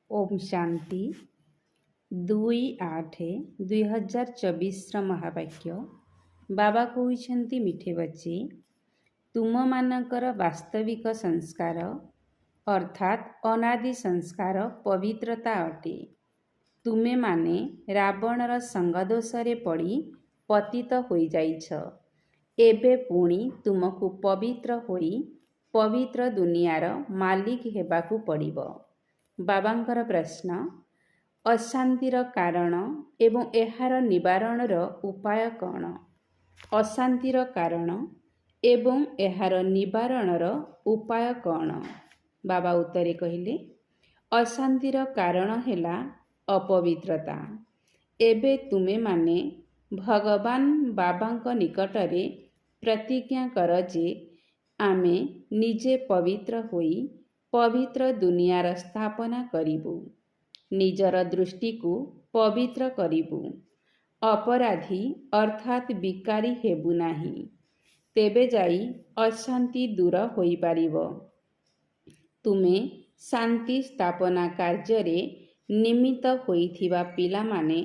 ओम शांति 2/8/2024 महावाक्य बाबा कहते मिठे बच्चे तुम मानकर वास्तविक संस्कार अर्थात अनादि संस्कार पवित्रता अटे। तुमे माने रावणर संगदोषरे पड़ी पतित होई जाइछ। एबे पुणी तुमको पवित्र होई पवित्र दुनियार मालिक हेबाकू पड़िब। बाबांकर प्रश्न अशांतिर कारण एवं एहार निवारणर उपाय कौन? अशांतिर कारण एवं एहार निवारणर उपाय कौन? बाबा उत्तरे कहिले अशांतिर कारण हेला अपवित्रता। एबे तुमे माने भगवान बाबांक निकटरे प्रतिज्ञा कर जे आमे निजे पवित्र होई पवित्र दुनियार स्थापना करिबु। निजर दृष्टि को पवित्र करिबु। अपराधी अर्थात विकारी हेबु नाही। तेबे जाई अशांति दूर होई पारिबो। तुमे शांति स्थापना कार्य निमित्त होइथिबा पिला माने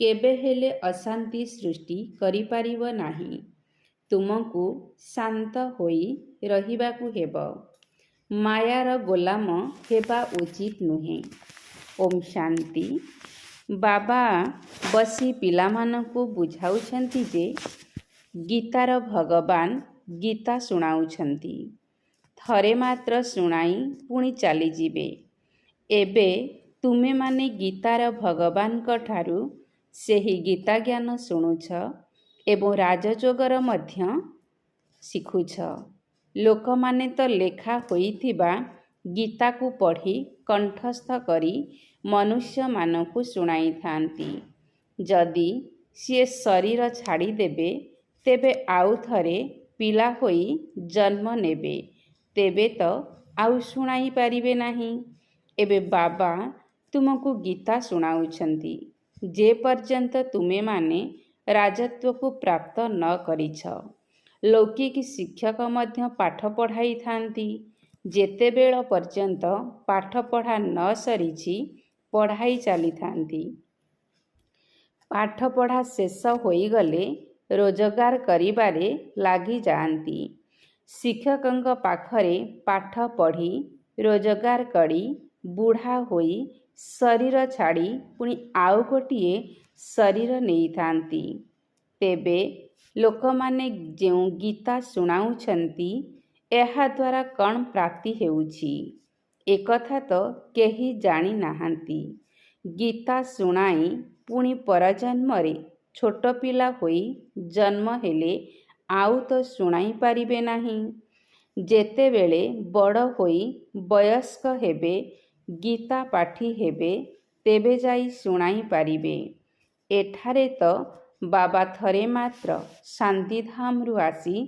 केबे हेले अशांति सृष्टि करि पारिबो नाही। तुमको शांत होई रहिबाकू हेबो। मायार गोलाम हेबा उचित नुहे। ओम शांति। बाबा बसी पिलामानंकु बुझाउछंती जे गीतार भगवान गीता शुणाउछंती। थरे मात्र शुणाई पुणी चली जीवे। एबे तुमे माने गीतार भगवान ठारू सेही गीता ज्ञान शुणुछ एवं राजजोगर मध्य शिखुछ। लोक माने तो लेखा होइथिबा गीता को पढ़ी कंठस्थ करी मनुष्य मानकु शुणाई थांती। जदि सी शरीर छाड़ी देबे तेबे आउ थरे पिला होई जन्म नेबे तेबे तो आउ शुणाई पारिबे नाही। एबे बाबा तुमको गीता शुणाउछंती जे पर्यंत तुमे माने राजत्व को प्राप्त न करिछ। लौकिक शिक्षक मध्य पाठ पढ़ाई थांती। जेतेबेल पर्यंत पाठ पढ़ा न सरीछि पढ़ाई चली थांती। पाठ पढ़ा शेष होई गले रोजगार करिबारे लागी जाआंती। शिक्षकंक पाखरे पाठ पढ़ी रोजगार करी बुढ़ा होई शरीर छाड़ी पुणी आउ गोटिए शरीर नहीं थांती। तेबे लोकमाने जेउ गीता शुणाउछंती एहा द्वारा कण प्राप्ति हेउछि एकथा तो केही जानी नाहांती। गीता शुणाई पुणी परजन्मरे छोट पिला होई जन्म हेले आउ तो शुणाई पारिबे नाही। जेतेबेले बड़ होई वयस्क हेबे गीता पाठी हेबे तेबे जाई शुणाई पारिबे। एठारे तो बाबा थरे मात्र शांतिधामरु आसी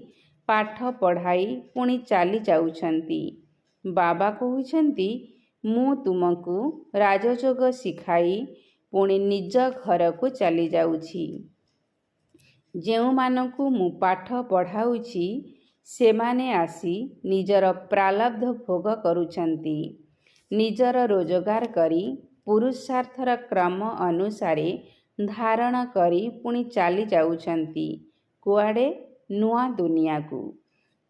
पाठ पढ़ाई पुणी चली जाउछंती। बाबा कहउछंती मु तुमको राजयोग शिखाई पुणी निज घर को चली जाउछि। जेउ मानकु मु पाठ पढ़ाउछि सेमाने आसी निजर प्रारब्ध भोग करुछंती। निजर रोजगार करी पुरुषार्थर क्रम अनुसारे धारण करी पुणी चली जाउछंती। कुआडे नुआ दुनिया को।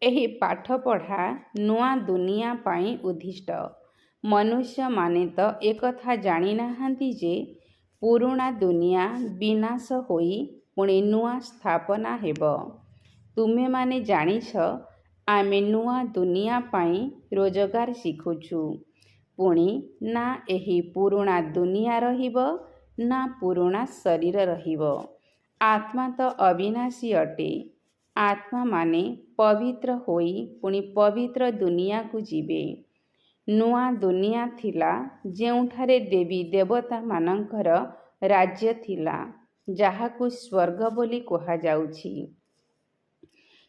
एही पाठ पढ़ा नुआ दुनिया पाई उद्दिष्ट। मनुष्य माने तो एकथा जानी नाहांती जे पुरुणा दुनिया विनाश होई पुणी नुआ स्थापना हेबो। तुमे माने जानिछ आमे नुआ दुनिया पाई रोजगार शिखुछु। पुणी ना एही पुरुणा दुनिया रहिबो ना पुरुणा शरीर रहिबो। आत्मा तो अविनाशी अटे। आत्मा माने पवित्र होई पुणी पवित्र दुनिया को जीवे। नुआ दुनिया थिला जेउठारे देवी देवता मानंकर राज्य थिला जाहाकु स्वर्ग बोली कहा जाउछि।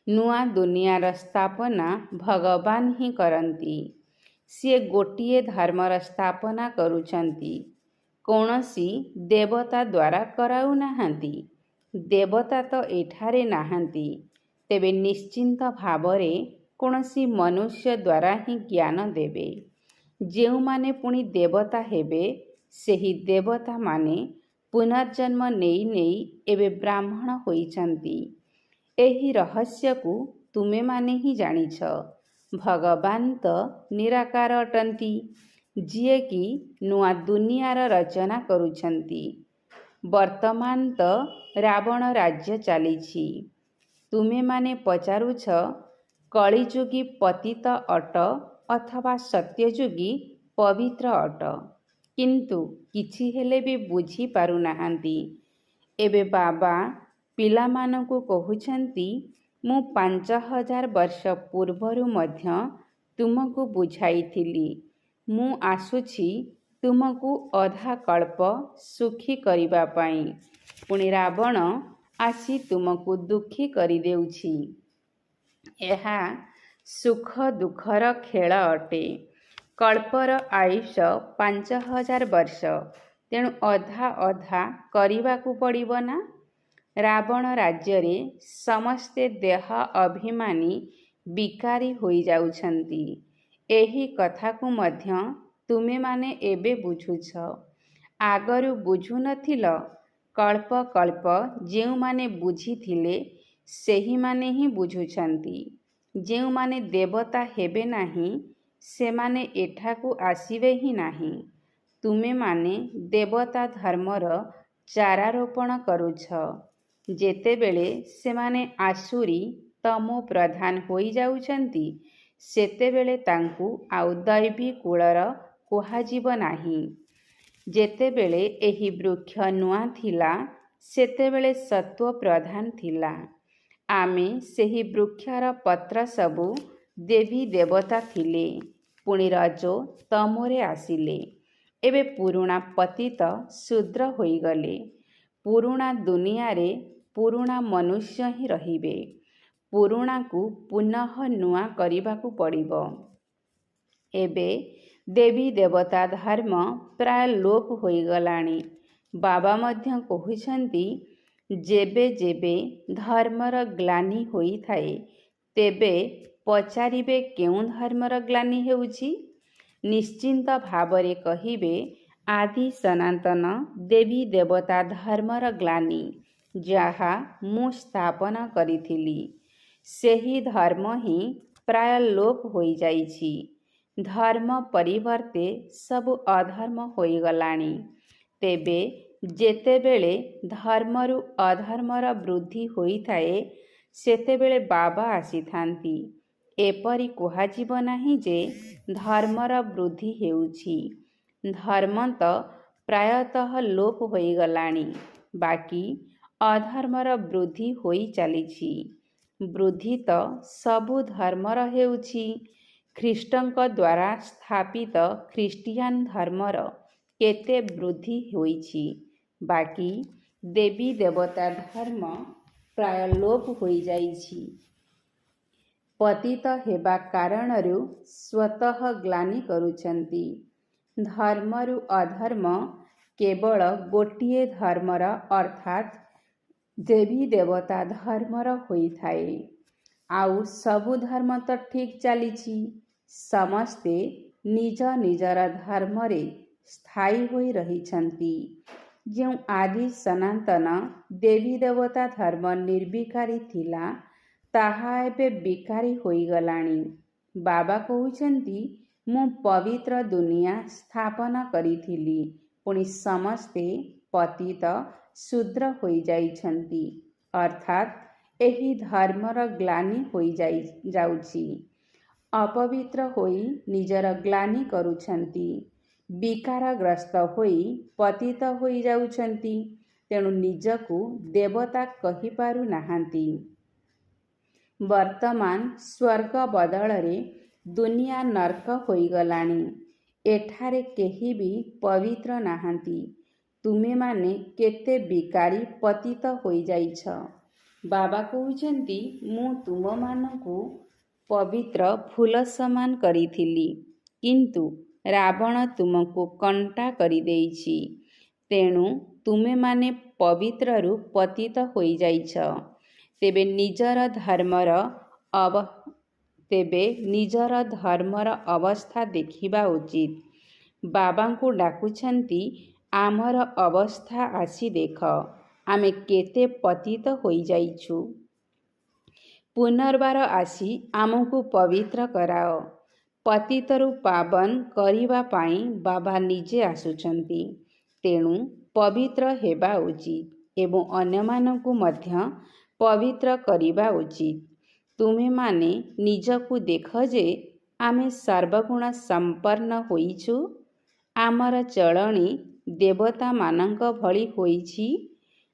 नुआ दुनियार स्थापना भगवान ही करंती। सी गोटिए धर्मर स्थापना करुछंती। कौनसी देवता द्वारा कराउ नाहांती। देवता तो एठारे नाहांती। तेबे निश्चिंत भावरे कौनसी मनुष्य द्वारा ही ज्ञान देबे। ଯେଉଁମାନେ ପୁଣି ଦେବତା ହେବେ, ସେହି ଦେବତାମାନେ ପୁନର୍ଜନ୍ମ ନେଇ ନେଇ ଏବେ ବ୍ରାହ୍ମଣ ହୋଇଛନ୍ତି। ଏହି ରହସ୍ୟକୁ ତୁମେମାନେ ହିଁ ଜାଣିଛ। ଭଗବାନ ତ ନିରାକାର ଅଟନ୍ତି, ଯିଏକି ନୂଆ ଦୁନିଆର ରଚନା କରୁଛନ୍ତି। ବର୍ତ୍ତମାନ ତ ରାବଣ ରାଜ୍ୟ ଚାଲିଛି। ତୁମେମାନେ ପଚାରୁଛ, କଳିଯୁଗୀ ପତିତ ଅଟ ଅଥବା ସତ୍ୟଯୁଗୀ ପବିତ୍ର ଅଟ, କିନ୍ତୁ କିଛି ହେଲେ ବି ବୁଝି ପାରୁନାହାନ୍ତି। ଏବେ ବାବା ପିଲାମାନଙ୍କୁ କହୁଛନ୍ତି, ମୁଁ 5000 ବର୍ଷ ପୂର୍ବରୁ ମଧ୍ୟ ତୁମକୁ ବୁଝାଇଥିଲି। ମୁଁ ଆସୁଛି ତୁମକୁ ଅଧା କଳ୍ପ ସୁଖୀ କରିବା ପାଇଁ। ପୁଣି ରାବଣ ଆସି ତୁମକୁ ଦୁଃଖୀ କରିଦେଉଛି। ଏହା ସୁଖ ଦୁଃଖର ଖେଳ ଅଟେ। କଳ୍ପର ଆୟୁଷ 5000 ବର୍ଷ, ତେଣୁ ଅଧା ଅଧା କରିବାକୁ ପଡ଼ିବ ନା। ରାବଣ ରାଜ୍ୟରେ ସମସ୍ତେ ଦେହ ଅଭିମାନୀ ବିକାରୀ ହୋଇଯାଉଛନ୍ତି। ଏହି କଥାକୁ ମଧ୍ୟ ତୁମେମାନେ ଏବେ ବୁଝୁଛ। ଆଗରୁ ବୁଝୁନଥିଲ। କଳ୍ପ କଳ୍ପ ଯେଉଁମାନେ ବୁଝିଥିଲେ ସେହିମାନେ ହିଁ ବୁଝୁଛନ୍ତି। ଯେଉଁମାନେ ଦେବତା ହେବେ ନାହିଁ, ସେମାନେ ଏଠାକୁ ଆସିବେ ହିଁ ନାହିଁ। ତୁମେମାନେ ଦେବତା ଧର୍ମର ଚାରା ରୋପଣ କରୁଛ। ଯେତେବେଳେ ସେମାନେ ଆସୁରୀ ତମୋ ପ୍ରଧାନ ହୋଇଯାଉଛନ୍ତି, ସେତେବେଳେ ତାଙ୍କୁ ଆଉ ଦୈବୀ କୁଳର କୁହାଯିବ ନାହିଁ। ଯେତେବେଳେ ଏହି ବୃକ୍ଷ ନୂଆ ଥିଲା, ସେତେବେଳେ ସତ୍ତ୍ୱ ପ୍ରଧାନ ଥିଲା। ଆମେ ସେହି ବୃକ୍ଷର ପତ୍ର ସବୁ ଦେବୀ ଦେବତା ଥିଲେ, ପୁଣି ରଜୋ ତମୋରେ ଆସିଲେ। ଏବେ ପୁରୁଣା ପତିତ ଶୂଦ୍ର ହୋଇଗଲେ। ପୁରୁଣା ଦୁନିଆରେ ପୁରୁଣା ମନୁଷ୍ୟ ହିଁ ରହିବେ। ପୁରୁଣାକୁ ପୁନଃ ନୂଆ କରିବାକୁ ପଡ଼ିବ। ଏବେ ଦେବୀ ଦେବତା ଧର୍ମ ପ୍ରାୟ ଲୋପ ହୋଇଗଲାଣି। ବାବା ମଧ୍ୟ କହୁଛନ୍ତି, ଯେବେ ଯେବେ ଧର୍ମର ଗ୍ଲାନି ହୋଇଥାଏ, ତେବେ ପଚାରିବେ କେଉଁ ଧର୍ମର ଗ୍ଲାନି ହେଉଛି? ନିଶ୍ଚିନ୍ତ ଭାବରେ କହିବେ, ଆଦି ସନାତନ ଦେବୀ ଦେବତା ଧର୍ମର ଗ୍ଲାନି, ଯାହା ମୁଁ ସ୍ଥାପନ କରିଥିଲି। ସେହି ଧର୍ମ ହିଁ ପ୍ରାୟ ଲୋପ ହୋଇଯାଇଛି। ଧର୍ମ ପରିବର୍ତ୍ତେ ସବୁ ଅଧର୍ମ ହୋଇଗଲାଣି। ତେବେ ଯେତେବେଳେ ଧର୍ମରୁ ଅଧର୍ମର ବୃଦ୍ଧି ହୋଇଥାଏ, ସେତେବେଳେ ବାବା ଆସିଥାନ୍ତି। ଏପରି କୁହାଯିବ ନାହିଁ ଯେ ଧର୍ମର ବୃଦ୍ଧି ହେଉଛି। ଧର୍ମ ତ ପ୍ରାୟତଃ ଲୋପ ହୋଇଗଲାଣି, ବାକି ଅଧର୍ମର ବୃଦ୍ଧି ହୋଇ ଚାଲିଛି। ବୃଦ୍ଧି ତ ସବୁ ଧର୍ମର ହେଉଛି। ଖ୍ରୀଷ୍ଟଙ୍କ ଦ୍ୱାରା ସ୍ଥାପିତ ଖ୍ରୀଷ୍ଟିଆନ ଧର୍ମର କେତେ ବୃଦ୍ଧି ହୋଇଛି, ବାକି ଦେବୀ ଦେବତା ଧର୍ମ ପ୍ରାୟ ଲୋପ ହୋଇଯାଇଛି। ପତିତ ହେବା କାରଣରୁ ସ୍ୱତଃ ଗ୍ଲାନି କରୁଛନ୍ତି। ଧର୍ମରୁ ଅଧର୍ମ କେବଳ ଗୋଟିଏ ଧର୍ମର ଅର୍ଥାତ୍ ଦେବୀ ଦେବତା ଧର୍ମର ହୋଇଥାଏ। ଆଉ ସବୁ ଧର୍ମ ତ ଠିକ୍ ଚାଲିଛି। ସମସ୍ତେ ନିଜ ନିଜର ଧର୍ମରେ ସ୍ଥାୟୀ ହୋଇ ରହିଛନ୍ତି। ଯେଉଁ ଆଦି ସନାତନ ଦେବୀ ଦେବତା ଧର୍ମ ନିର୍ବିକାରୀ ଥିଲା, ତାହା ଏବେ ବିକାରୀ ହୋଇଗଲାଣି। ବାବା କହୁଛନ୍ତି, ମୁଁ ପବିତ୍ର ଦୁନିଆ ସ୍ଥାପନ କରିଥିଲି, ପୁଣି ସମସ୍ତେ ପତିତ ଶୂଦ୍ର ହୋଇଯାଇଛନ୍ତି, ଅର୍ଥାତ୍ ଏହି ଧର୍ମର ଗ୍ଲାନି ହୋଇଯାଉଛି। ଅପବିତ୍ର ହୋଇ ନିଜର ଗ୍ଲାନି କରୁଛନ୍ତି। ବିକାରଗ୍ରସ୍ତ ହୋଇ ପତିତ ହୋଇଯାଉଛନ୍ତି, ତେଣୁ ନିଜକୁ ଦେବତା କହିପାରୁନାହାନ୍ତି। ବର୍ତ୍ତମାନ ସ୍ୱର୍ଗ ବଦଳରେ ଦୁନିଆ ନର୍କ ହୋଇଗଲାଣି। ଏଠାରେ କେହି ବି ପବିତ୍ର ନାହାନ୍ତି। ତୁମେମାନେ କେତେ ବିକାରୀ ପତିତ ହୋଇଯାଇଛ। ବାବା କହୁଛନ୍ତି, ମୁଁ ତୁମମାନଙ୍କୁ ପବିତ୍ର ଫୁଲ ସମାନ କରିଥିଲି, କିନ୍ତୁ ରାବଣ ତୁମକୁ କଣ୍ଟା କରିଦେଇଛି। ତେଣୁ ତୁମେମାନେ ପବିତ୍ରରୁ ପତିତ ହୋଇଯାଇଛ। ତେବେ ନିଜର ଧର୍ମର ଅବସ୍ଥା ଦେଖିବା ଉଚିତ। ବାବାଙ୍କୁ ଡାକୁଛନ୍ତି, ଆମର ଅବସ୍ଥା ଆସି ଦେଖ, ଆମେ କେତେ ପତିତ ହୋଇଯାଇଛୁ। ପୁନର୍ବାର ଆସି ଆମକୁ ପବିତ୍ର କରାଅ। ପତିତରୁ ପାବନ କରିବା ପାଇଁ ବାବା ନିଜେ ଆସୁଛନ୍ତି। ତେଣୁ ପବିତ୍ର ହେବା ଉଚିତ ଏବଂ ଅନ୍ୟମାନଙ୍କୁ ମଧ୍ୟ ପବିତ୍ର କରିବା ଉଚିତ। ତୁମେମାନେ ନିଜକୁ ଦେଖ ଯେ ଆମେ ସର୍ବଗୁଣ ସମ୍ପନ୍ନ ହୋଇଛୁ। ଆମର ଚଳଣି ଦେବତାମାନଙ୍କ ଭଳି ହୋଇଛି।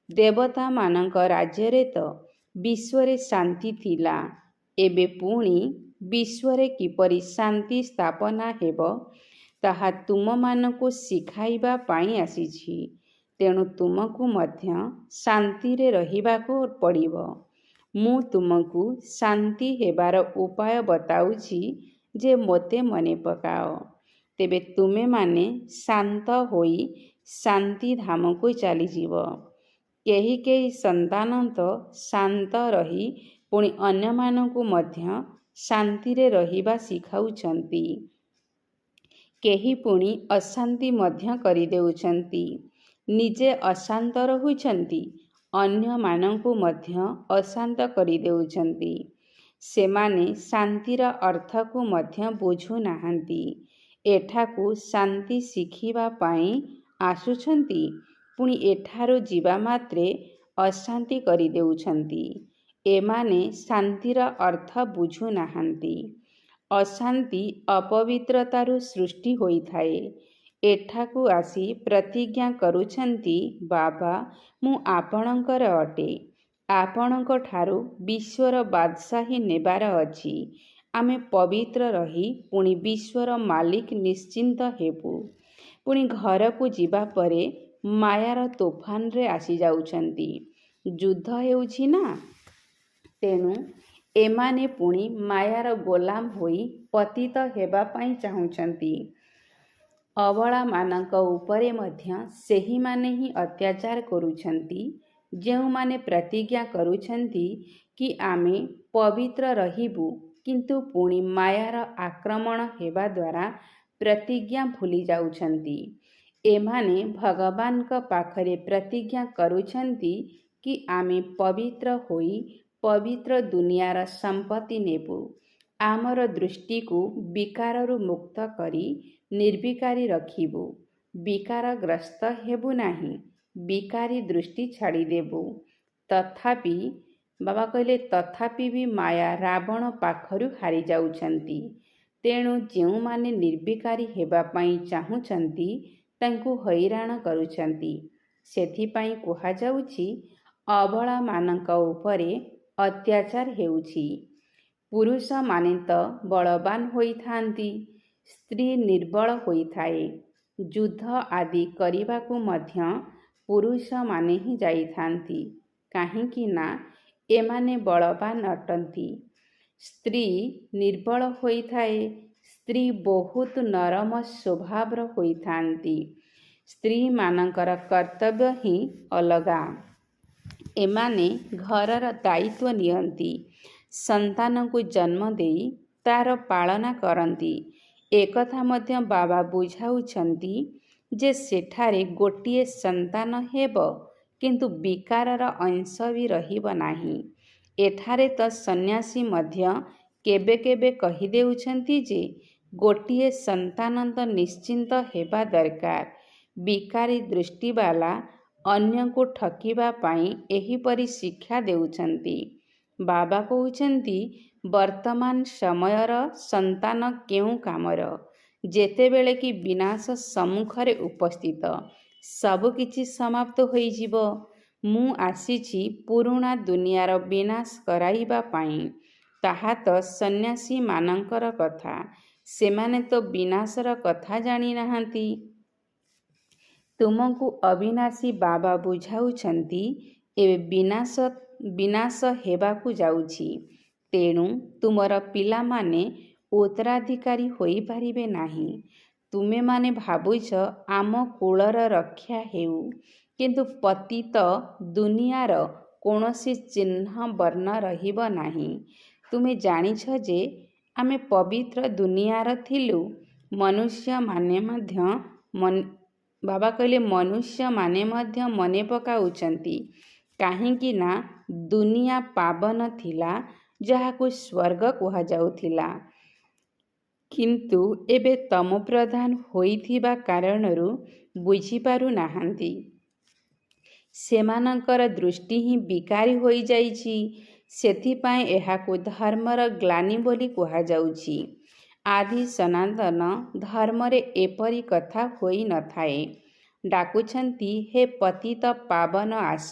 ଦେବତାମାନଙ୍କ ରାଜ୍ୟରେ ତ ବିଶ୍ୱରେ ଶାନ୍ତି ଥିଲା। ଏବେ ପୁଣି ବିଶ୍ୱରେ କିପରି ଶାନ୍ତି ସ୍ଥାପନା ହେବ, ତାହା ତୁମମାନଙ୍କୁ ଶିଖାଇବା ପାଇଁ ଆସିଛି। ତେଣୁ ତୁମକୁ ମଧ୍ୟ ଶାନ୍ତିରେ ରହିବାକୁ ପଡ଼ିବ। ମୁଁ ତୁମକୁ ଶାନ୍ତି ହେବାର ଉପାୟ ବତାଉଛି ଯେ ମୋତେ ମନେ ପକାଅ। ତେବେ ତୁମେମାନେ ଶାନ୍ତ ହୋଇ ଶାନ୍ତିଧାମକୁ ଚାଲିଯିବ। କେହି କେହି ସନ୍ତାନ ତ ଶାନ୍ତ ରହି ପୁଣି ଅନ୍ୟମାନଙ୍କୁ ମଧ୍ୟ ଶାନ୍ତିରେ ରହିବା ଶିଖାଉଛନ୍ତି। କେହି ପୁଣି ଅଶାନ୍ତି ମଧ୍ୟ କରିଦେଉଛନ୍ତି। ନିଜେ ଅଶାନ୍ତ ରହୁଛନ୍ତି, ଅନ୍ୟମାନଙ୍କୁ ମଧ୍ୟ ଅଶାନ୍ତ କରିଦେଉଛନ୍ତି। ସେମାନେ ଶାନ୍ତିର ଅର୍ଥକୁ ମଧ୍ୟ ବୁଝୁନାହାନ୍ତି। ଏଠାକୁ ଶାନ୍ତି ଶିଖିବା ପାଇଁ ଆସୁଛନ୍ତି, ପୁଣି ଏଠାରୁ ଯିବା ମାତ୍ରେ ଅଶାନ୍ତି କରିଦେଉଛନ୍ତି। ଏମାନେ ଶାନ୍ତିର ଅର୍ଥ ବୁଝୁନାହାନ୍ତି। ଅଶାନ୍ତି ଅପବିତ୍ରତାରୁ ସୃଷ୍ଟି ହୋଇଥାଏ। ଏଠାକୁ ଆସି ପ୍ରତିଜ୍ଞା କରୁଛନ୍ତି, ବାବା, ମୁଁ ଆପଣଙ୍କର ଅଟେ। ଆପଣଙ୍କ ଠାରୁ ବିଶ୍ୱର ବାଦଶାହୀ ନେବାର ଅଛି। ଆମେ ପବିତ୍ର ରହି ପୁଣି ବିଶ୍ୱର ମାଲିକ ନିଶ୍ଚିନ୍ତ ହେବୁ। ପୁଣି ଘରକୁ ଯିବା ପରେ ମାୟାର ତୋଫାନରେ ଆସିଯାଉଛନ୍ତି। ଯୁଦ୍ଧ ହେଉଛି ନା, ତେଣୁ ଏମାନେ ପୁଣି ମାୟାର ଗୋଲାମ ହୋଇ ପତିତ ହେବା ପାଇଁ ଚାହୁଁଛନ୍ତି। ଅବଳାମାନଙ୍କ ଉପରେ ମଧ୍ୟ ସେହିମାନେ ହିଁ ଅତ୍ୟାଚାର କରୁଛନ୍ତି, ଯେଉଁମାନେ ପ୍ରତିଜ୍ଞା କରୁଛନ୍ତି କି ଆମେ ପବିତ୍ର ରହିବୁ, କିନ୍ତୁ ପୁଣି ମାୟାର ଆକ୍ରମଣ ହେବା ଦ୍ୱାରା ପ୍ରତିଜ୍ଞା ଭୁଲି ଯାଉଛନ୍ତି। ଏମାନେ ଭଗବାନଙ୍କ ପାଖରେ ପ୍ରତିଜ୍ଞା କରୁଛନ୍ତି କି ଆମେ ପବିତ୍ର ହୋଇ ପବିତ୍ର ଦୁନିଆର ସମ୍ପତ୍ତି ନେବୁ। ଆମର ଦୃଷ୍ଟିକୁ ବିକାରରୁ ମୁକ୍ତ କରି ନିର୍ବିକାରୀ ରଖିବୁ। ବିକାରଗ୍ରସ୍ତ ହେବୁ ନାହିଁ। ବିକାରୀ ଦୃଷ୍ଟି ଛାଡ଼ିଦେବୁ। ତଥାପି ବାବା କହିଲେ, ତଥାପି ବି ମାୟା ରାବଣ ପାଖରୁ ହାରିଯାଉଛନ୍ତି। ତେଣୁ ଯେଉଁମାନେ ନିର୍ବିକାରୀ ହେବା ପାଇଁ ଚାହୁଁଛନ୍ତି, ତାଙ୍କୁ ହଇରାଣ କରୁଛନ୍ତି। ସେଥିପାଇଁ କୁହାଯାଉଛି, ଅବଳାମାନଙ୍କ ଉପରେ ଅତ୍ୟାଚାର ହେଉଛି। ପୁରୁଷମାନେ ତ ବଳବାନ ହୋଇଥାନ୍ତି, ସ୍ତ୍ରୀ ନିର୍ବଳ ହୋଇଥାଏ। ଯୁଦ୍ଧ ଆଦି କରିବାକୁ ମଧ୍ୟ ପୁରୁଷମାନେ ହିଁ ଯାଇଥାନ୍ତି, କାହିଁକି ନା ଏମାନେ ବଳବାନ ଅଟନ୍ତି। ସ୍ତ୍ରୀ ନିର୍ବଳ ହୋଇଥାଏ। ସ୍ତ୍ରୀ ବହୁତ ନରମ ସ୍ୱଭାବର ହୋଇଥାନ୍ତି। ସ୍ତ୍ରୀମାନଙ୍କର କର୍ତ୍ତବ୍ୟ ହିଁ ଅଲଗା। ଏମାନେ ଘରର ଦାୟିତ୍ୱ ନିଅନ୍ତି, ସନ୍ତାନକୁ ଜନ୍ମ ଦେଇ ତା'ର ପାଳନା କରନ୍ତି। ଏକଥା ମଧ୍ୟ ବାବା ବୁଝାଉଛନ୍ତି ଯେ ସେଠାରେ ଗୋଟିଏ ସନ୍ତାନ ହେବ, କିନ୍ତୁ ବିକାରର ଅଂଶ ବି ରହିବ ନାହିଁ। ଏଠାରେ ତ ସନ୍ନ୍ୟାସୀ ମଧ୍ୟ କେବେ କେବେ କହିଦେଉଛନ୍ତି ଯେ ଗୋଟିଏ ସନ୍ତାନ ତ ନିଶ୍ଚିନ୍ତ ହେବା ଦରକାର। ବିକାରୀ ଦୃଷ୍ଟିବାଲା ଅନ୍ୟଙ୍କୁ ଠକିବା ପାଇଁ ଏହିପରି ଶିକ୍ଷା ଦେଉଛନ୍ତି। ବାବା କହୁଛନ୍ତି, ବର୍ତ୍ତମାନ ସମୟର ସନ୍ତାନ କେଉଁ କାମର? ଯେତେବେଳେ କି ବିନାଶ ସମ୍ମୁଖରେ ଉପସ୍ଥିତ, ସବୁକିଛି ସମାପ୍ତ ହୋଇଯିବ। ମୁଁ ଆସିଛି ପୁରୁଣା ଦୁନିଆର ବିନାଶ କରାଇବା ପାଇଁ। ତାହା ତ ସନ୍ନ୍ୟାସୀମାନଙ୍କର କଥା। ସେମାନେ ତ ବିନାଶର କଥା ଜାଣିନାହାନ୍ତି। ତୁମକୁ ଅବିନାଶୀ ବାବା ବୁଝାଉଛନ୍ତି, ଏବେ ବିନାଶ ହେବାକୁ ଯାଉଛି। ତେଣୁ ତୁମର ପିଲାମାନେ ଉତ୍ତରାଧିକାରୀ ହୋଇପାରିବେ ନାହିଁ। ତୁମେମାନେ ଭାବୁଛ ଆମ କୁଳର ରକ୍ଷା ହେଉ, କିନ୍ତୁ ପତିତ ଦୁନିଆର କୌଣସି ଚିହ୍ନ ବର୍ଣ୍ଣ ରହିବ ନାହିଁ। ତୁମେ ଜାଣିଛ ଯେ ଆମେ ପବିତ୍ର ଦୁନିଆର ଥିଲୁ। ମନୁଷ୍ୟମାନେ ମଧ୍ୟ ବାବା କହିଲେ ମନୁଷ୍ୟମାନେ ମଧ୍ୟ ମନେ ପକାଉଛନ୍ତି, କାହିଁକି ନା ଦୁନିଆ ପାବନ ଥିଲା, ଯାହାକୁ ସ୍ୱର୍ଗ କୁହାଯାଉଥିଲା। କିନ୍ତୁ ଏବେ ତମ ପ୍ରଧାନ ହୋଇଥିବା କାରଣରୁ ବୁଝିପାରୁନାହାନ୍ତି। ସେମାନଙ୍କର ଦୃଷ୍ଟି ହିଁ ବିକାରୀ ହୋଇଯାଇଛି। ସେଥିପାଇଁ ଏହାକୁ ଧର୍ମର ଗ୍ଲାନି ବୋଲି କୁହାଯାଉଛି। ଆଦି ସନାତନ ଧର୍ମରେ ଏପରି କଥା ହୋଇନଥାଏ। ଡାକୁଛନ୍ତି, ହେ ପତିତ ପାବନ ଆସ।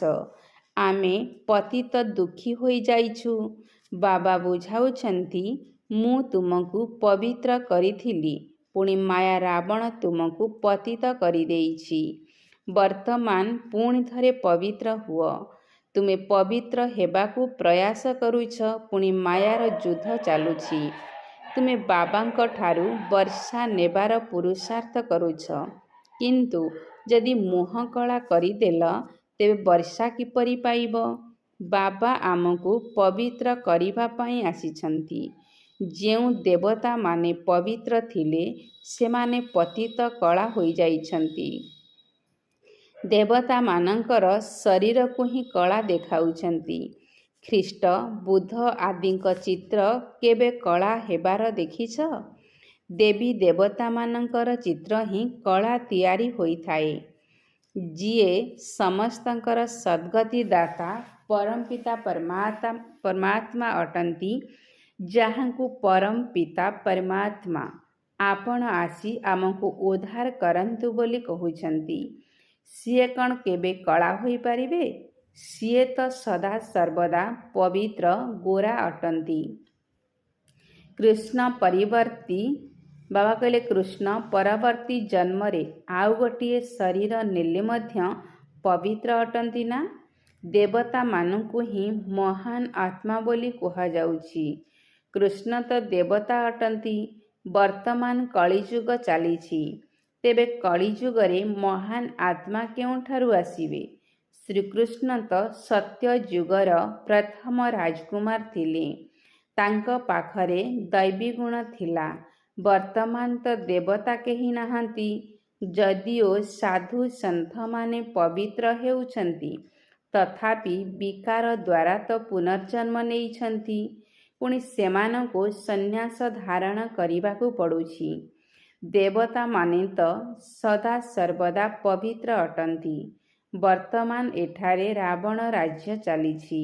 ଆମେ ପତିତ ଦୁଃଖୀ ହୋଇଯାଇଛୁ। ବାବା ବୁଝାଉଛନ୍ତି, ମୁଁ ତୁମକୁ ପବିତ୍ର କରିଥିଲି, ପୁଣି ମାୟା ରାବଣ ତୁମକୁ ପତିତ କରିଦେଇଛି। ବର୍ତ୍ତମାନ ପୁଣି ଥରେ ପବିତ୍ର ହୁଅ। ତୁମେ ପବିତ୍ର ହେବାକୁ ପ୍ରୟାସ କରୁଛ, ପୁଣି ମାୟାର ଯୁଦ୍ଧ ଚାଲୁଛି। ତୁମେ ବାବାଙ୍କ ଠାରୁ ବର୍ଷା ନେବାର ପୁରୁଷାର୍ଥ କରୁଛ, କିନ୍ତୁ ଯଦି ମୁହଁ କଳା କରିଦେଲ, ତେବେ ବର୍ଷା କିପରି ପାଇବ? ବାବା ଆମକୁ ପବିତ୍ର କରିବା ପାଇଁ ଆସିଛନ୍ତି। ଯେଉଁ ଦେବତାମାନେ ପବିତ୍ର ଥିଲେ, ସେମାନେ ପତିତ କଳା ହୋଇଯାଇଛନ୍ତି। ଦେବତାମାନଙ୍କର ଶରୀରକୁ ହିଁ କଳା ଦେଖାଉଛନ୍ତି। ଖ୍ରୀଷ୍ଟ, ବୁଦ୍ଧ ଆଦିଙ୍କ ଚିତ୍ର କେବେ କଳା ହେବାର ଦେଖିଛ? ଦେବୀ ଦେବତାମାନଙ୍କର ଚିତ୍ର ହିଁ କଳା ତିଆରି ହୋଇଥାଏ। ଯିଏ ସମସ୍ତଙ୍କର ସଦ୍ଗତି ଦାତା ପରମ ପିତା ପରମାତ୍ମା ଅଟନ୍ତି, ଯାହାଙ୍କୁ ପରମ ପିତା ପରମାତ୍ମା ଆପଣ ଆସି ଆମକୁ ଉଦ୍ଧାର କରନ୍ତୁ ବୋଲି କହୁଛନ୍ତି, ସିଏ କ'ଣ କେବେ କଳା ହୋଇପାରିବେ? ସିଏ ତ ସଦା ସର୍ବଦା ପବିତ୍ର ଗୋରା ଅଟନ୍ତି। କୃଷ୍ଣ ପରିବର୍ତ୍ତୀ ବାବା କହିଲେ, କୃଷ୍ଣ ପରବର୍ତ୍ତୀ ଜନ୍ମରେ ଆଉ ଗୋଟିଏ ଶରୀର ନେଲେ ମଧ୍ୟ ପବିତ୍ର ଅଟନ୍ତି ନା? ଦେବତାମାନଙ୍କୁ ହିଁ ମହାନ ଆତ୍ମା ବୋଲି କୁହାଯାଉଛି। କୃଷ୍ଣ ତ ଦେବତା ଅଟନ୍ତି। ବର୍ତ୍ତମାନ କଳିଯୁଗ ଚାଲିଛି। ତେବେ କଳିଯୁଗରେ ମହାନ ଆତ୍ମା କେଉଁଠାରୁ ଆସିବେ? ଶ୍ରୀକୃଷ୍ଣ ତ ସତ୍ୟ ଯୁଗର ପ୍ରଥମ ରାଜକୁମାର ଥିଲେ। ତାଙ୍କ ପାଖରେ ଦୈବୀ ଗୁଣ ଥିଲା। ବର୍ତ୍ତମାନ ତ ଦେବତା କେହି ନାହାନ୍ତି। ଯଦିଓ ସାଧୁ ସନ୍ଥମାନେ ପବିତ୍ର ହେଉଛନ୍ତି, ତଥାପି ବିକାର ଦ୍ୱାରା ତ ପୁନର୍ଜନ୍ମ ନେଇଛନ୍ତି। ପୁଣି ସେମାନଙ୍କୁ ସନ୍ନ୍ୟାସ ଧାରଣ କରିବାକୁ ପଡ଼ୁଛି। ଦେବତାମାନେ ତ ସଦା ସର୍ବଦା ପବିତ୍ର ଅଟନ୍ତି। ବର୍ତ୍ତମାନ ଏଠାରେ ରାବଣ ରାଜ୍ୟ ଚାଲିଛି।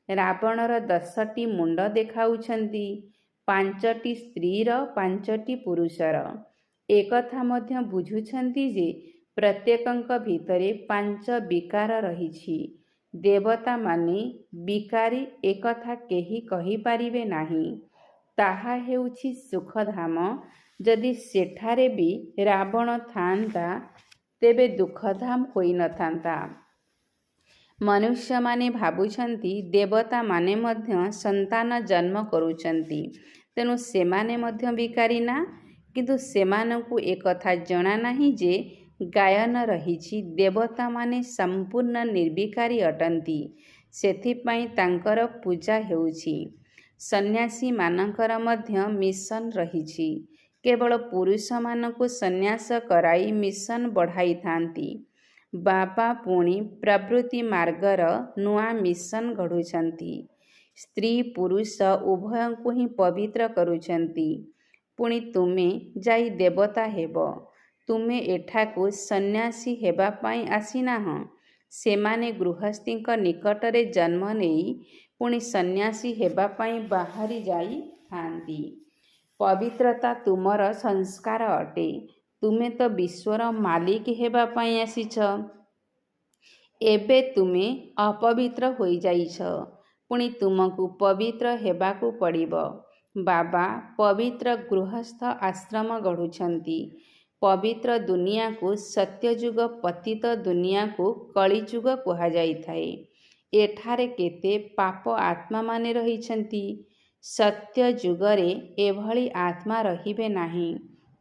ରାବଣର 10ଟି ମୁଣ୍ଡ ଦେଖାଉଛନ୍ତି, 5ଟି ସ୍ତ୍ରୀର, 5ଟି ପୁରୁଷର। ଏକଥା ମଧ୍ୟ ବୁଝୁଛନ୍ତି ଯେ ପ୍ରତ୍ୟେକଙ୍କ ଭିତରେ 5 ବିକାର ରହିଛି। ଦେବତାମାନେ ବିକାରୀ ଏକଥା କେହି କହିପାରିବେ ନାହିଁ। ତାହା ହେଉଛି ସୁଖଧାମ। ଯଦି ସେଠାରେ ବି ରାବଣ ଥାଆନ୍ତା, ତେବେ ଦୁଃଖଧାମ ହୋଇନଥାନ୍ତା। ମନୁଷ୍ୟମାନେ ଭାବୁଛନ୍ତି ଦେବତାମାନେ ମଧ୍ୟ ସନ୍ତାନ ଜନ୍ମ କରୁଛନ୍ତି, ତେଣୁ ସେମାନେ ମଧ୍ୟ ବିକାରୀ ନା? କିନ୍ତୁ ସେମାନଙ୍କୁ ଏକଥା ଜଣାନାହିଁ ଯେ ଗାୟନ ରହିଛି, ଦେବତାମାନେ ସମ୍ପୂର୍ଣ୍ଣ ନିର୍ବିକାରୀ ଅଟନ୍ତି। ସେଥିପାଇଁ ତାଙ୍କର ପୂଜା ହେଉଛି। ସନ୍ନ୍ୟାସୀମାନଙ୍କର ମଧ୍ୟ ମିଶନ ରହିଛି। କେବଳ ପୁରୁଷମାନଙ୍କୁ ସନ୍ନ୍ୟାସ କରାଇ ମିଶନ ବଢ଼ାଇଥାନ୍ତି। ବାବା ପୁଣି ପ୍ରବୃତ୍ତି ମାର୍ଗର ନୂଆ ମିଶନ ଗଢ଼ୁଛନ୍ତି। ସ୍ତ୍ରୀ ପୁରୁଷ ଉଭୟଙ୍କୁ ହିଁ ପବିତ୍ର କରୁଛନ୍ତି। ପୁଣି ତୁମେ ଯାଇ ଦେବତା ହେବ। ତୁମେ ଏଠାକୁ ସନ୍ନ୍ୟାସୀ ହେବା ପାଇଁ ଆସିନାହଁ। ସେମାନେ ଗୃହସ୍ଥୀଙ୍କ ନିକଟରେ ଜନ୍ମ ନେଇ ପୁଣି ସନ୍ନ୍ୟାସୀ ହେବା ପାଇଁ ବାହାରି ଯାଇଥାନ୍ତି। ପବିତ୍ରତା ତୁମର ସଂସ୍କାର ଅଟେ। ତୁମେ ତ ବିଶ୍ୱର ମାଲିକ ହେବା ପାଇଁ ଆସିଛ। ଏବେ ତୁମେ ଅପବିତ୍ର ହୋଇଯାଇଛ। ପୁଣି ତୁମକୁ ପବିତ୍ର ହେବାକୁ ପଡ଼ିବ। ବାବା ପବିତ୍ର ଗୃହସ୍ଥ ଆଶ୍ରମ ଗଢ଼ୁଛନ୍ତି। ପବିତ୍ର ଦୁନିଆକୁ ସତ୍ୟଯୁଗ, ପତିତ ଦୁନିଆକୁ କଳିଯୁଗ କୁହାଯାଇଥାଏ। ଏଠାରେ କେତେ ପାପ ଆତ୍ମାମାନେ ରହିଛନ୍ତି। ସତ୍ୟ ଯୁଗରେ ଏଭଳି ଆତ୍ମା ରହିବେ ନାହିଁ।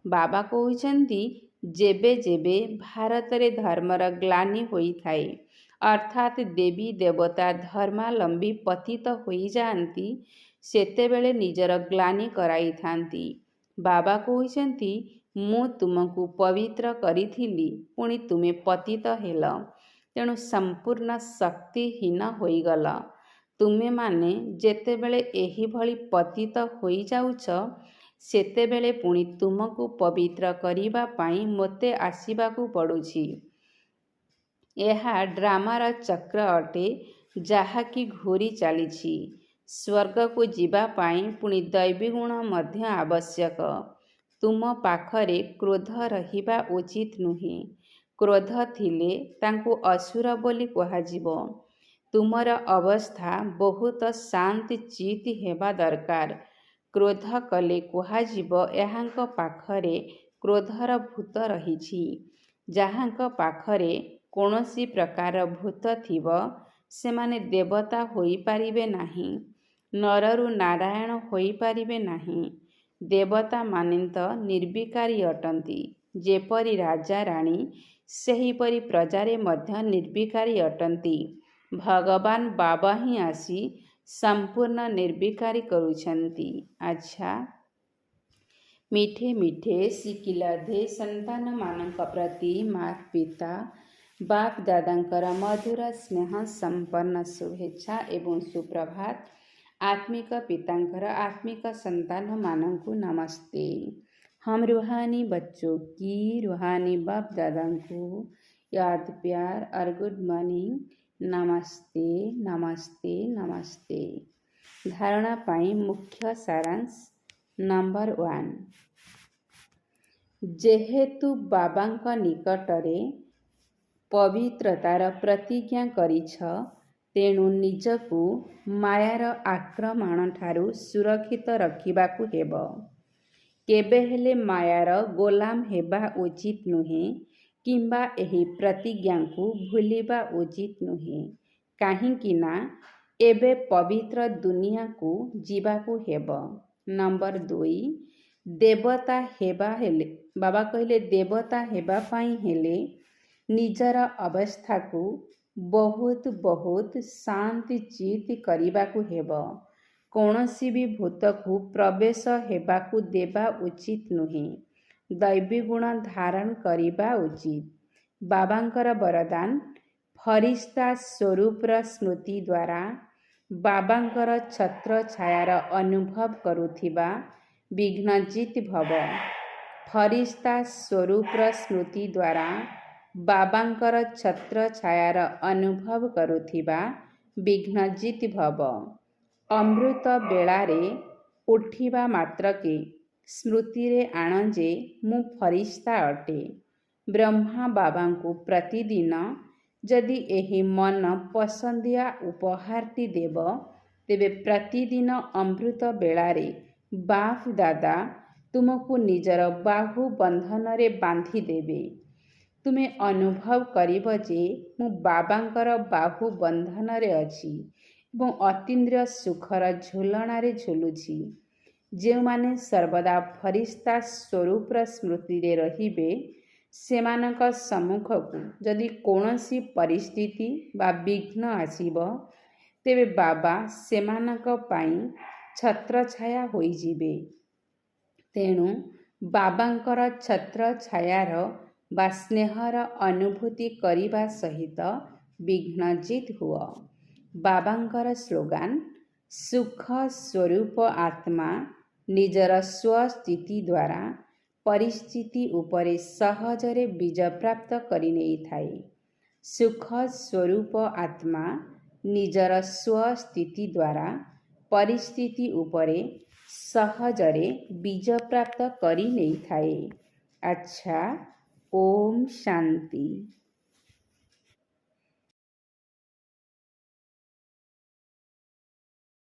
ବାବା କହୁଛନ୍ତି, ଯେବେ ଯେବେ ଭାରତରେ ଧର୍ମର ଗ୍ଲାନି ହୋଇଥାଏ, ଅର୍ଥାତ୍ ଦେବୀ ଦେବତା ଧର୍ମାଲମ୍ବୀ ପତିତ ହୋଇଯାଆନ୍ତି, ସେତେବେଳେ ନିଜର ଗ୍ଲାନି କରାଇଥାନ୍ତି। ବାବା କହୁଛନ୍ତି, ମୁଁ ତୁମକୁ ପବିତ୍ର କରିଥିଲି, ପୁଣି ତୁମେ ପତିତ ହେଲ, ତେଣୁ ସମ୍ପୂର୍ଣ୍ଣ ଶକ୍ତିହୀନ ହୋଇଗଲ। ତୁମେମାନେ ଯେତେବେଳେ ଏହିଭଳି ପତିତ ହୋଇଯାଉଛ, ସେତେବେଳେ ପୁଣି ତୁମକୁ ପବିତ୍ର କରିବା ପାଇଁ ମୋତେ ଆସିବାକୁ ପଡ଼ୁଛି। ଏହା ଡ୍ରାମାର ଚକ୍ର ଅଟେ, ଯାହାକି ଘୂରି ଚାଲିଛି। ସ୍ୱର୍ଗକୁ ଯିବା ପାଇଁ ପୁଣି ଦୈବୀ ଗୁଣ ମଧ୍ୟ ଆବଶ୍ୟକ। ତୁମ ପାଖରେ କ୍ରୋଧ ରହିବା ଉଚିତ ନୁହେଁ। କ୍ରୋଧ ଥିଲେ ତାଙ୍କୁ ଅସୁର ବୋଲି କୁହାଯିବ। ତୁମର ଅବସ୍ଥା ବହୁତ ଶାନ୍ତ ଚିତ୍ ହେବା ଦରକାର। କ୍ରୋଧ କଲେ କୁହାଯିବ, ଏହାଙ୍କ ପାଖରେ କ୍ରୋଧର ଭୂତ ରହିଛି। ଯାହାଙ୍କ ପାଖରେ କୌଣସି ପ୍ରକାର ଭୂତ ଥିବ, ସେମାନେ ଦେବତା ହୋଇପାରିବେ ନାହିଁ, ନରରୁ ନାରାୟଣ ହୋଇପାରିବେ ନାହିଁ। ଦେବତାମାନେ ତ ନିର୍ବିକାରୀ ଅଟନ୍ତି। ଯେପରି ରାଜା ରାଣୀ, ସେହିପରି ପ୍ରଜାରେ ମଧ୍ୟ ନିର୍ବିକାରୀ ଅଟନ୍ତି। ଭଗବାନ ବାବା ହିଁ ଆସି ସମ୍ପୂର୍ଣ୍ଣ ନିର୍ବିକାରୀ କରୁଛନ୍ତି। ଆଚ୍ଛା, ମିଠେ ମିଠେ ଶିକିଲଧେ ସନ୍ତାନମାନଙ୍କ ପ୍ରତି ମାତା ପିତା ବାପ ଦାଦାଙ୍କର ମଧୁର ସ୍ନେହ ସମ୍ପନ୍ନ ଶୁଭେଚ୍ଛା ଏବଂ ସୁପ୍ରଭାତ। आत्मिक पितांकर आत्मिक संतानों को नमस्ते। हम रूहानी बच्चों की रूहानी बाप दादा को याद प्यार और गुड मॉर्निंग, नमस्ते नमस्ते नमस्ते। धारणा पाई मुख्य सारांश नंबर 1। जेहेतु बाबांक निकटरे पवित्रतार प्रतिज्ञा करिछ, तेणु निजकु मायार आक्रमण ठारू सुरक्षित रखिबाकु हेब। केबे हेले मायार गोलाम हेबा उचित नुहे, किंबा एही प्रतिज्ञा को भूलिबा उचित नुहे। काहींकि ना एबे पवित्र दुनिया को जीवाकु हेब। नंबर 2, देवता हेबा हेले बाबा कहले देवता हेबा पाई हेले निजर अवस्था को बहुत बहुत शांति चित करबाकू हेब। कौनसी भी भूत को प्रवेश हेबाकू देबा उचित नुहे। दैवी गुण धारण करिबा उचित। बाबांकर वरदान, फरिश्ता स्वरूपर स्मृति द्वारा बाबांकर छत्र छायार अनुभव करुथिबा विघ्नजित भव। फरिश्ता स्वरूपर स्मृति द्वारा बाबांकर छत्र छायार अनुभव करुथिबा विघ्नजित भव। अमृत बेलारे उठिबा मात्रके स्मृति रे आण जे मु फरिश्ता अटे। ब्रह्मा बाबा को प्रतिदिन जदि एही मन पसंदिया उपहारटी देव, तेबे प्रतिदिन अमृत बेलारे बाप दादा तुमको निजर बाहु बंधन रे बांधी देवे। तुमे अनुभव करिब जे मु बाबांकर बाहु बंधन रे अछि एवं अतीन्द्रिय सुखर झुलणारे झुलुछि। जे माने सर्वदा फरिश्ता स्वरूपर स्मृति रे रहिबे, सेमानक सम्मुखकु जदि कौनसी परिस्थिति बा विघ्न आसीब, तेबे बाबा सेमानक पाई छत्र छाया होइजिबे। तेणु बाबांकर छत्र छायार बा स्नेहर अनुभूति करिबा सहित विघ्नजित हुआ। बाबांकर स्लोगान, सुख स्वरूप आत्मा निजर स्वस्थिति द्वारा परिस्थिति उपरे सहजरे विजय प्राप्त करि नेइ थाए। सुख स्वरूप आत्मा निजर स्वस्थिति द्वारा परिस्थिति उपरे सहजरे विजय प्राप्त करि नेइ थाए। अच्छा, ओम शांति।